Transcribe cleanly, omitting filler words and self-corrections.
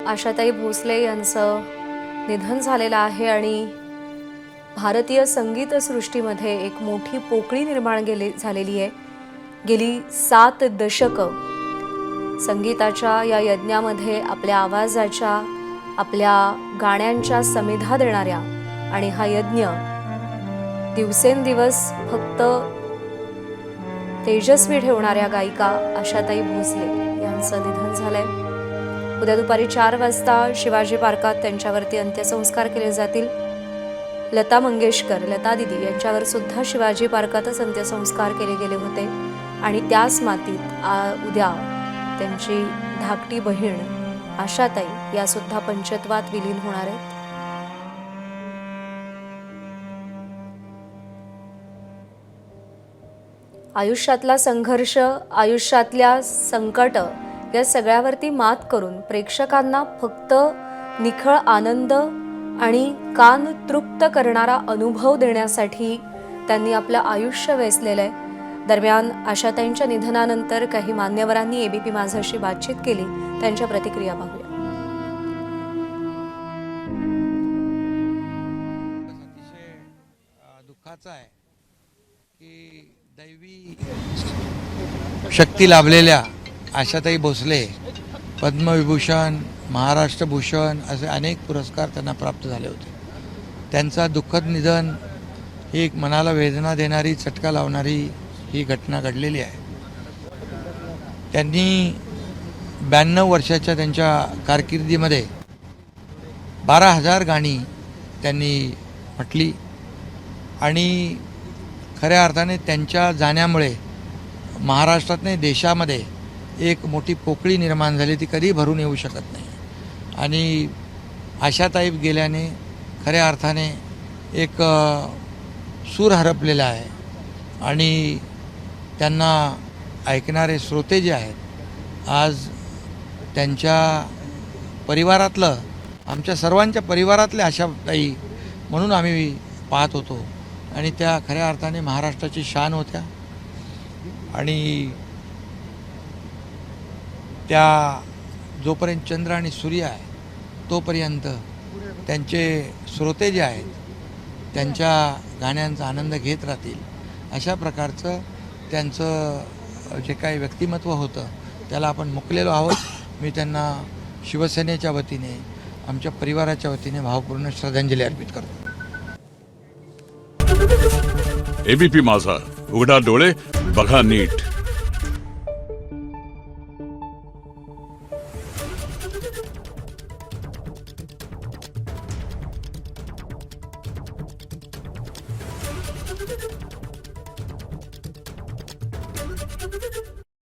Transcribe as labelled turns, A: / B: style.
A: आशाताई भोसले यांचं निधन झालेलं आहे आणि भारतीय संगीत सृष्टीमध्ये एक मोठी पोकळी निर्माण झालेली आहे। गेली 7 दशकं संगीताच्या या यज्ञामध्ये आपल्या आवाजाच्या, आपल्या गाण्यांच्या समिधा देणाऱ्या आणि हा यज्ञ दिवसेंदिवस फक्त तेजस्वी ठेवणाऱ्या गायिका आशाताई भोसले यांचं निधन झालंय। उद्या दुपारी 4 वाजता शिवाजी पार्कात त्यांच्यावरती अंत्यसंस्कार केले जातील। लता मंगेशकर, लता दीदी यांच्यावर सुद्धा शिवाजी पार्कातच अंत्यसंस्कार केले गेले होते आणि त्याच मातीत उद्या त्यांची धाकटी बहीण आशाताई या सुद्धा पंचत्वात विलीन होणार आहेत। आयुष्यातला संघर्ष, आयुष्यातल्या संकट या सगळ्यावरती मात करून प्रेक्षकांना फक्त निखळ आनंद आणि कान तृप्त करणारा अनुभव देण्यासाठी त्यांनी आपलं आयुष्य वेचलेलं आहे। दरम्यान आशाताईंच्या निधनानंतर काही मान्यवरांनी एबीपी माझाशी बातचीत केली, त्यांच्या प्रतिक्रिया पाहूया।
B: अतिशय दुःखाचं आहे की दैवी शक्ती लाभलेल्या आशाताई भोसले पद्मविभूषण, महाराष्ट्र भूषण असे अनेक पुरस्कार त्यांना प्राप्त झाले होते। त्यांचा दुःखद निधन ही एक मनाला वेदना देणारी, चटका लावणारी ही घटना घडलेली आहे। त्यांनी 92 वर्षाच्या त्यांच्या कारकिर्दीमध्ये 12,000 गाणी त्यांनी म्हटली आणि खऱ्या अर्थाने त्यांच्या जाण्यामुळे महाराष्ट्रात नाही देशामध्ये एक मोठी पोकळी निर्माण झाली, ती कधी भरून येऊ शकत नाही। आणि आशाताई गेल्याने खऱ्या अर्थाने एक सूर हरपलेला आहे आणि त्यांना ऐकणारे श्रोते जे आहेत आज त्यांच्या परिवारातलं, आमच्या सर्वांच्या परिवारातल्या आशाताई म्हणून आम्ही पाहत होतो आणि त्या खऱ्या अर्थाने महाराष्ट्राची शान होत्या आणि त्या जोपर्यंत चंद्र आणि सूर्य आहे तोपर्यंत त्यांचे श्रोते जे आहेत त्यांच्या गाण्यांचा आनंद घेत राहतील, अशा प्रकारचं त्यांचं जे काही व्यक्तिमत्व होतं त्याला आपण मुकलेलो आहोत। मी त्यांना शिवसेनेच्या वतीने, आमच्या परिवाराच्या वतीने भावपूर्ण श्रद्धांजली अर्पित करतो।
C: एबीपी माझा, उघडा डोळे बघा नीट।